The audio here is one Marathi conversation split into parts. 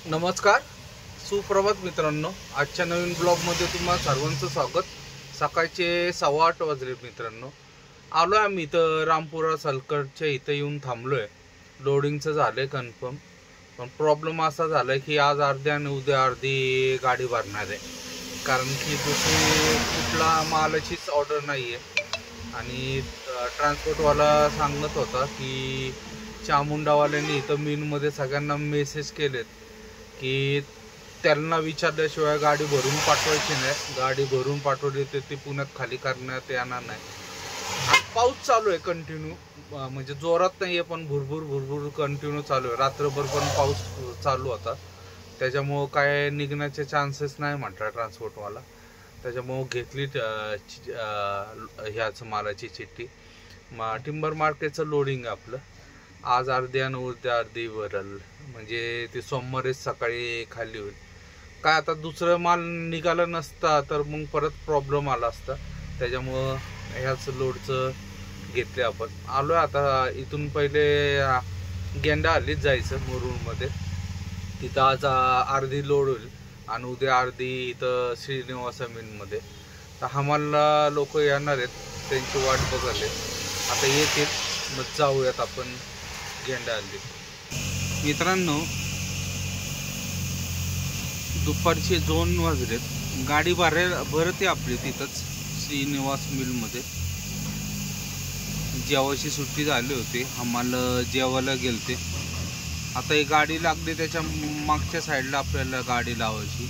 नमस्कार, सुप्रभात मित्रांनो. आजच्या नवीन ब्लॉगमध्ये तुम्हा सर्वांचं स्वागत. सकाळचे 8:15 वाजले मित्रांनो. आलो आहे आम्ही इथं रामपुरा सलकडच्या इथं येऊन थांबलो आहे. लोडिंगचं झालं आहे कन्फर्म, पण प्रॉब्लेम असा झाला आहे की आज अर्धी आणि उद्या अर्धी गाडी भरणार आहे, कारण की दुसरी कुठला मालाचीच ऑर्डर नाही आहे. आणि ट्रान्सपोर्टवाला सांगत होता की चामुंडावाल्यांनी इथं मिलमध्ये सगळ्यांना मेसेज केलेत की त्यांना विचारल्याशिवाय गाडी भरून पाठवायची नाही. गाडी भरून पाठवली तर ती पुण्यात खाली करण्यात येणार नाही. आणि पाऊस चालू आहे कंटिन्यू, म्हणजे जोरात नाही आहे पण भुरभुर कंटिन्यू चालू आहे. रात्रभर पण पाऊस चालू होता, त्याच्यामुळं काय निघण्याचे चान्सेस नाही म्हटला ट्रान्सपोर्टवाला. त्याच्यामुळं घेतली ह्याच मालाची चिठ्ठी. टिंबर मार्केटचं लोडिंग आपलं आज अर्धी आणि उद्या अर्धी भरल, म्हणजे ते सोमवारीच सकाळी खाली होईल. काय आता दुसरं माल निघाला नसता तर मग परत प्रॉब्लेम आला असता. त्याच्यामुळं ह्याच लोडचं घेतले आपण. आलो आहे आता. इथून पहिले गेंडा हल्लीच जायचं मुरुडमध्ये, तिथं आज अर्धी लोड होईल आणि उद्या अर्धी इथं श्रीनिवास मिलमध्ये. तर आम्हाला लोक येणार आहेत, त्यांची वाट बघाले. आता येतील, मग जाऊयात आपण गेंडा हल्ली. मित्रांनो, दुपारचे 2 वाजलेत. गाडी भरते आपली तिथंच श्रीनिवास मिलमध्ये. जेवायची सुट्टी झाली होती, आम्हाला जेवायला गेलते. आता ही गाडी लागली, त्याच्या मागच्या साईडला आपल्याला गाडी लावायची.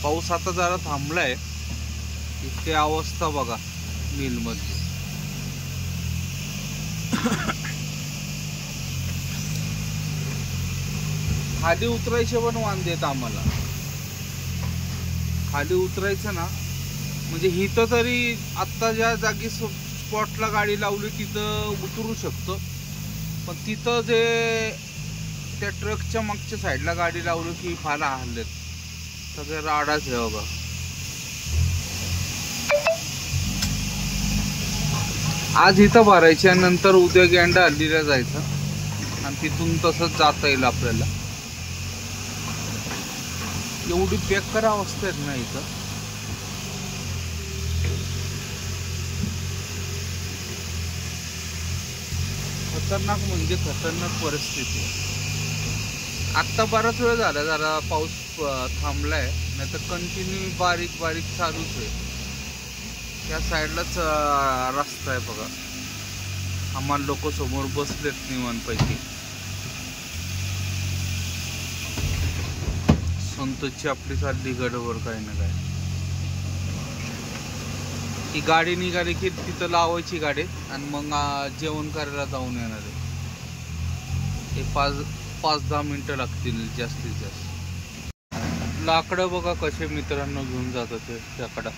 पाऊस आता जरा थांबलाय. इतकी अवस्था बघा मिलमध्ये. खाली उतरायचे पण वांदे आहेत आम्हाला. खाली उतरायचं ना, म्हणजे इथं तरी आत्ता ज्या जागी स्पॉटला गाडी लावली तिथं उतरू शकतो, पण तिथं जे त्या ट्रकच्या मागच्या साईडला गाडी लावली की फाला हल्लेत. सगळे राडाच आहे बघा. आज इथं भरायची आणि नंतर उद्या गेंडा हल्लीला जायचं आणि तिथून तसंच जाता येईल आपल्याला. एवढी बेकार अवस्था आहे ना इथं. खतरनाक म्हणजे खतरनाक परिस्थिती. आत्ता बराच वेळ झाला जरा पाऊस थांबलाय, नाही तर कंटिन्यू बारीक बारीक चालूच आहे. त्या साईडलाच रस्ता आहे बघा. आम्हाला लोक समोर बसलेत निवांतपैकी. संतोषची आपली चालली गडबड काही ना काय. ही गाडी निघाली की तिथं लावायची गाडी आणि मग जेवण करायला जाऊन येणार आहे. हे 5-10 मिनिटं लागतील जास्तीत जास्त. लाकडं बघा कसे मित्रांनो घेऊन जातात ते त्याकडं.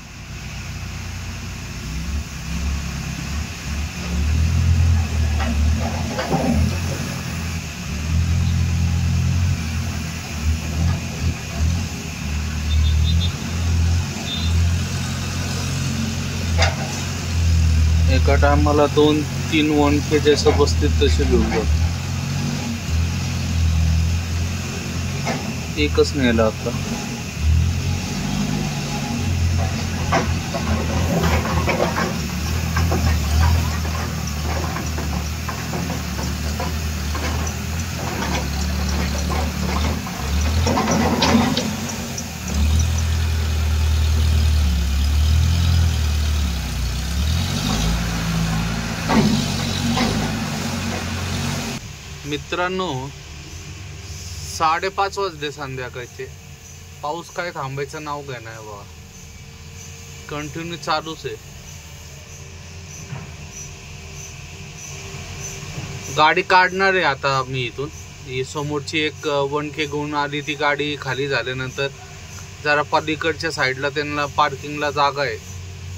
एका टायमाला 2-3 वनखे जसं बसतील तसे घेऊन जातो. एकच नेला आता. मित्रांनो, 5:30 वाजले संध्याकाळचे. पाऊस काय थांबायचं नाव घ्या नाही बाबा, कंटिन्यू चालूच आहे. गाडी काढणार आहे आता मी इथून. ही समोरची एक वनखे घेऊन आली, ती गाडी खाली झाल्यानंतर जरा पलीकडच्या साईडला त्यांना पार्किंगला जागा आहे,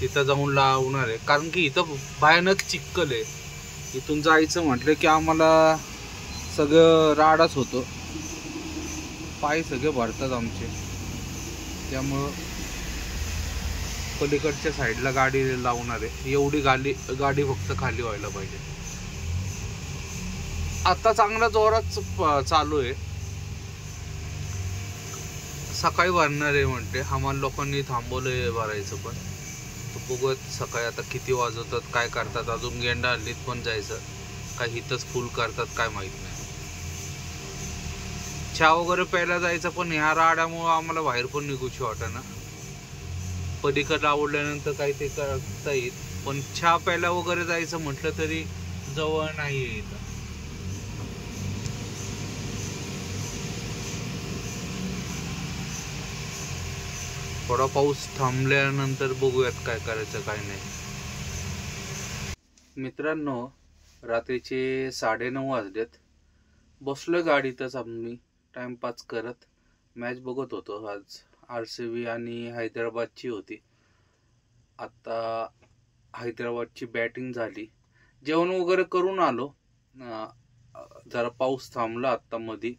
तिथं जाऊन लावणार आहे. कारण की इथं भयानक चिखल आहे. इथून जायचं म्हटलं की आम्हाला सगळं राडाच होतं. पाय सगळे भरतात आमचे. त्यामुळं पलीकडच्या साईडला गाडी लावणार आहे. एवढी गाडी फक्त खाली व्हायला पाहिजे. आता चांगला जोरात चालू आहे. सकाळी भरणार आहे म्हणते, आम्हाला लोकांनी थांबवलंय भरायचं पण. तर बघूयात सकाळी आता किती वाजवतात, काय करतात. अजून गेंडा हल्लीत पण जायचं, काय हिथंच फुल करतात काय माहित नाही. चहा वगैरे प्यायला जायचं पण ह्या राड्यामुळं आम्हाला बाहेर पण निघूशी वाटेना. पलीकडे आवडल्यानंतर काही ते करता येईल, पण चहा प्यायला वगैरे जायचं म्हटलं तरी जवळ नाही इथं. थोडा पाऊस थांबल्यानंतर बघूयात काय करायचं काय नाही. मित्रांनो, रात्रीचे 9:30 वाजलेत. बसलोय गाडीतच आम्ही टाइमपास करत. मॅच बघत होतो. आज RCB आणि हैदराबादची होती. आता हैदराबादची बॅटिंग झाली. जेवण वगैरे करून आलो. जरा पाऊस थांबला आत्ता मध्ये,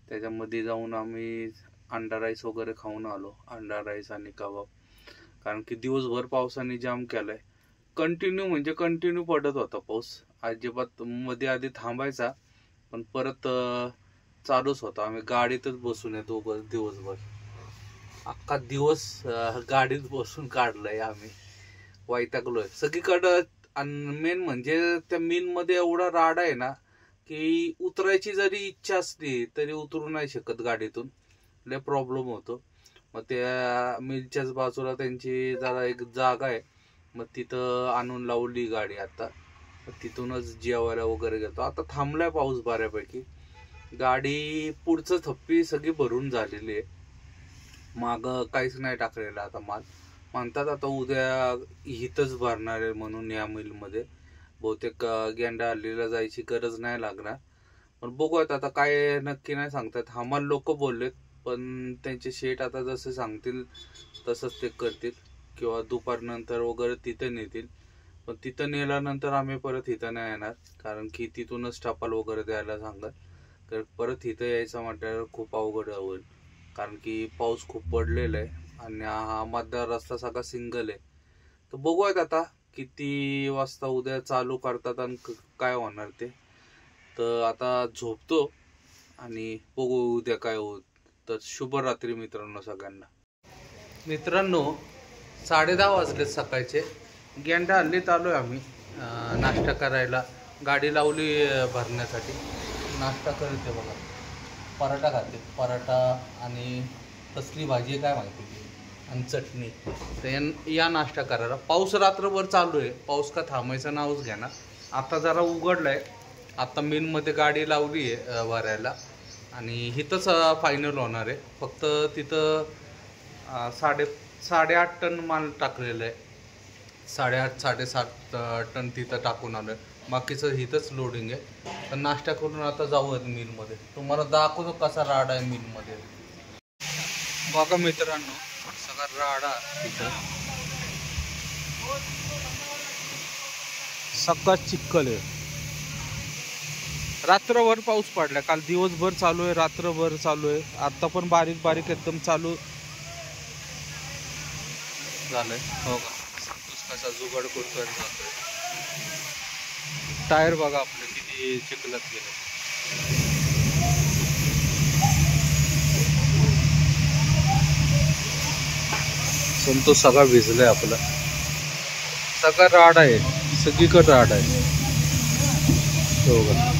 त्याच्यामध्ये जाऊन आम्ही अंडा राईस वगैरे खाऊन आलो. अंडा राईस आणि कबाब. कारण की दिवसभर पावसाने जाम केलाय. कंटिन्यू म्हणजे कंटिन्यू पडत होता पाऊस. अजिबात मध्ये आधी थांबायचा पण परत चालूच होता. आम्ही गाडीतच बसून येतो दिवसभर. अख्खा दिवस गाडीत बसून काढलाय आम्ही. वैतागलोय सगळीकडं. आणि मेन म्हणजे त्या मिल मध्ये एवढा राडा आहे ना की उतरायची जरी इच्छा असली तरी उतरू नाही शकत गाडीतून. लय प्रॉब्लेम होतो. मग त्या मिलच्याच बाजूला त्यांची जरा एक जागा आहे, मग तिथं आणून लावली गाडी. आता तिथूनच जेवायला वगैरे घेतो. आता थांबलाय पाऊस बऱ्यापैकी. गाडी पुढचं थप्पी सगळी भरून झालेली आहे. माग काहीच नाही टाकलेलं आता माल. म्हणतात आता उद्या हिथच भरणार आहे म्हणून या मिलमध्ये. बहुतेक गेंडा हल्लीला जायची गरज नाही लागणार. पण बघूयात आता, काय नक्की नाही सांगतात. आम्हाला लोक बोललेत पण त्यांचे शेट आता जसे सांगतील तसंच ते करतील, किंवा दुपारनंतर वगैरे तिथे नेतील. पण तिथं नेल्यानंतर आम्ही परत इथं नाही येणार, कारण की तिथूनच टपाल वगैरे द्यायला सांगत. तर परत इथं यायचं म्हटल्यावर खूप अवघड होईल, कारण की पाऊस खूप पडलेला आहे आणि हा मधला रस्ता सगळा सिंगल आहे. तर बघूयात आता किती वाजता उद्या चालू करतात आणि काय होणार ते. तर आता झोपतो आणि बघू उद्या काय होत. तर शुभरात्री मित्रांनो सगळ्यांना. मित्रांनो, 10:30 वाजलेत सकाळचे. गेंडा हल्लीत आलोय आम्ही नाश्ता करायला. गाडी लावली भरण्यासाठी. नाश्ता करते बघा. पराठा खाते. पराठा आणि कसली भाजी काय माहिती आणि चटणी. तर या नाश्ता करायला. पाऊस रात्रभर चालू आहे. पाऊस का थांबायचं नावच घ्या ना. आता जरा उघडलाय. आता मिलमध्ये गाडी लावली आहे भरायला आणि इथंच फायनल होणार आहे. फक्त तिथं 8.5 टन माल टाकलेलं आहे. 8.5-7 टन तिथं टाकून आलं आहे. बाकीचं इथंच लोडिंग आहे. तर नाश्ता करून आता जाऊयात मिलमध्ये. तुम्हाला दाखवतो कसा राडा आहे मिलमध्ये. बघा मित्रांनो, सगळा राडा तिथं. सगळा चिखल आहे. रात्रभर पाऊस पडला. काल दिवसभर चालू आहे, रात्रभर चालू आहे. आता पण बारीक बारीक एकदम चालू झालंय. हो का, संतोष कसा जुगाड करतोय. टायर बघा आपले किती चिखलात गेले. संतोष सगळा भिजलाय आपला. सगळा राड आहे, सगळीकडे राड आहे. हो का,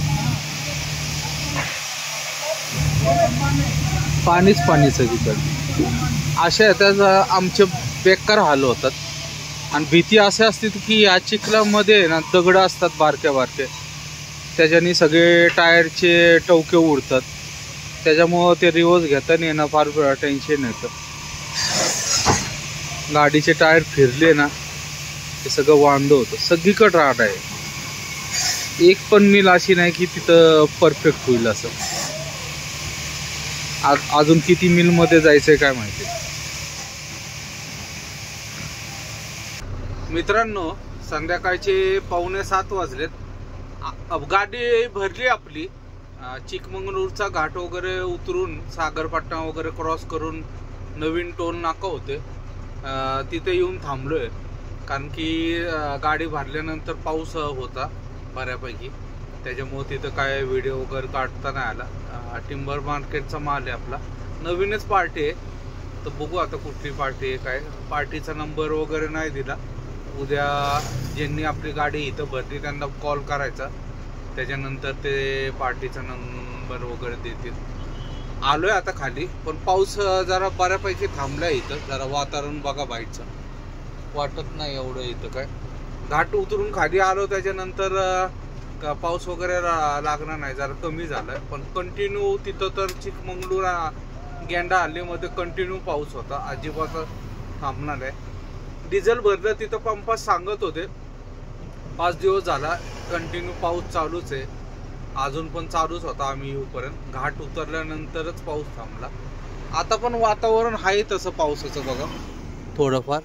पाणीच पाणी सगळीकडे. अशा त्याचा आमचे बेकार हाल होतात. आणि भीती अशी असते की या चिखलामध्ये ना दगड असतात बारक्या बारक्या, त्याच्याने सगळे टायरचे टवके उडतात. त्याच्यामुळं ते रिवर्स घेताना ना फार टेन्शन येतं. गाडीचे टायर फिरले ना ते सगळं वांद होतं. सगळीकडे राड आहे. एक पण मिल अशी नाही की तिथं परफेक्ट होईल असं. अजून किती मिलमध्ये जायचंय काय माहिती. मित्रांनो, संध्याकाळचे 6:45 वाजलेत. गाडी भरली आपली. चिकमंगळूरचा घाट वगैरे उतरून सागरपट्टा वगैरे क्रॉस करून नवीन टोल नाका होते, तिथे येऊन थांबलोय. कारण की गाडी भरल्यानंतर पाऊस होता बऱ्यापैकी, त्याच्यामुळे तिथं काय व्हिडिओ वगैरे काढता नाही आला. टिंबर मार्केटचा माल आहे आपला. नवीनच पार्टी आहे. तर बघू आता कुठली पार्टी आहे काय. पार्टीचा नंबर वगैरे नाही दिला. उद्या ज्यांनी आपली गाडी इथं भरली त्यांना कॉल करायचा, त्याच्यानंतर ते पार्टीचा नंबर वगैरे देतील. आलोय आता खाली, पण पाऊस जरा बऱ्यापैकी थांबलाय इथं. जरा वातावरण बघा बाईटचं, वाटत नाही एवढं इथं काय. घाट उतरून खाली आलो त्याच्यानंतर पाऊस वगैरे लागणार नाही, जरा कमी झालाय. पण कंटिन्यू तिथं तर चिकमंगळूर गेंडा हल्लीमध्ये कंटिन्यू पाऊस होता, अजिबात थांबणार आहे. डिझेल भरलं तिथं पंपात सांगत होते 5 दिवस झाला कंटिन्यू पाऊस चालूच आहे. अजून पण चालूच होता आम्ही येऊपर्यंत. घाट उतरल्यानंतरच पाऊस थांबला. आता पण वातावरण आहे तसं पावसाचं बघा थोडंफार.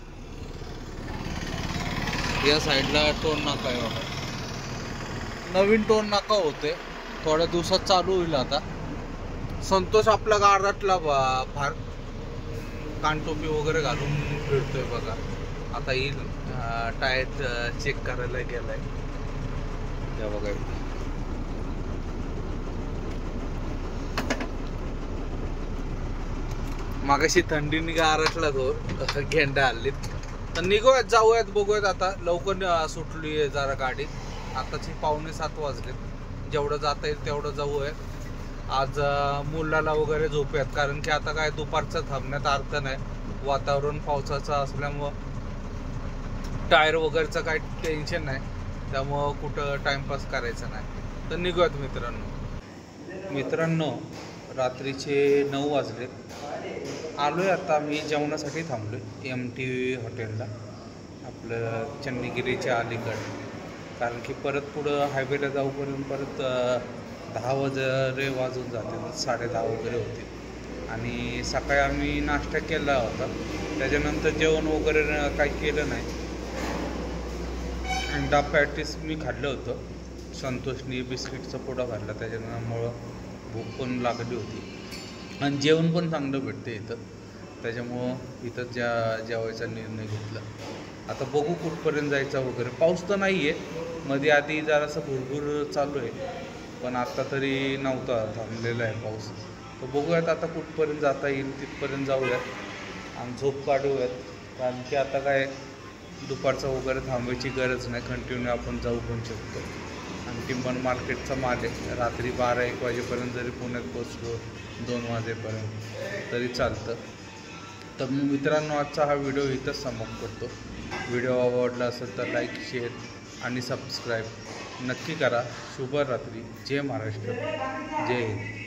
या साईडला टोल नाका आहे बघा, नवीन टोल नाका होते, थोड्या दिवसात चालू होईल. आता संतोष आपला गाडातला फार कानटोपी वगैरे घालून फिरतोय बघा. आता येईल, टायर चेक करायला गेलाय त्या बघा. मागाशी थंडीने गारटला तो गेंडा हल्लीत. तर निघूयात, जाऊयात, बघूयात. आता लवकर सुटली आहे जरा गाडी. आताची 6:45 वाजलेत. जेवढं जाता येईल तेवढं जाऊयात. आज मुलाला वगैरे झोपूयात, कारण की आता काय दुपारचं थांबण्यात अर्थ नाही. वातावरण पावसाचं असल्यामुळं टायर वगैरेचं काही टेन्शन नाही, त्यामुळं कुठं टाइमपास करायचं नाही. तर निघूयात मित्रांनो. रात्रीचे 9 वाजले. आलोय आता मी जेवणासाठी थांबलोय MT हॉटेलला, आपलं चन्नीगिरीच्या अलीकडे. कारण की परत पुढं हायवेला जाऊपर्यंत परत 10 वाजून जाते, 10:30 वगैरे होते. आणि सकाळी आम्ही नाश्ता केला होता, त्याच्यानंतर जेवण वगैरे काही केलं नाही. अंडा पॅटीस मी खाल्लं होतं, संतोषनी बिस्किटचा पुडा खाल्ला, त्याच्यामुळं भूक पण लागली होती. आणि जेवण पण चांगलं भेटते इथं, त्याच्यामुळं इथं जेवायचा निर्णय घेतला. आता बघू कुठपर्यंत जायचा वगैरे. पाऊस तर नाही आहे, मध्ये आधी जरासं भुरभुर चालू आहे, पण आत्ता तरी नव्हता, थांबलेला आहे पाऊस. तर बघूयात आता कुठपर्यंत जाता येईल तिथपर्यंत जाऊयात आणि झोप काढूयात. कारण की आता काय दुपारचं वगैरे थांबायची गरज नाही, कंटिन्यू आपण जाऊ पण शकतो. आणि टिंबन मार्केटचा माल आहे, रात्री 12-1 वाजेपर्यंत जरी पुण्यात पोचलो, 2 वाजेपर्यंत तरी चालतं. तर मित्रांनो, आजचा हा व्हिडिओ इथंच समाप्त करतो. व्हिडिओ आवडला असेल तर लाईक, शेअर आणि सबस्क्राईब नक्की करा. शुभरात्री. जय महाराष्ट्र, जय हिंद.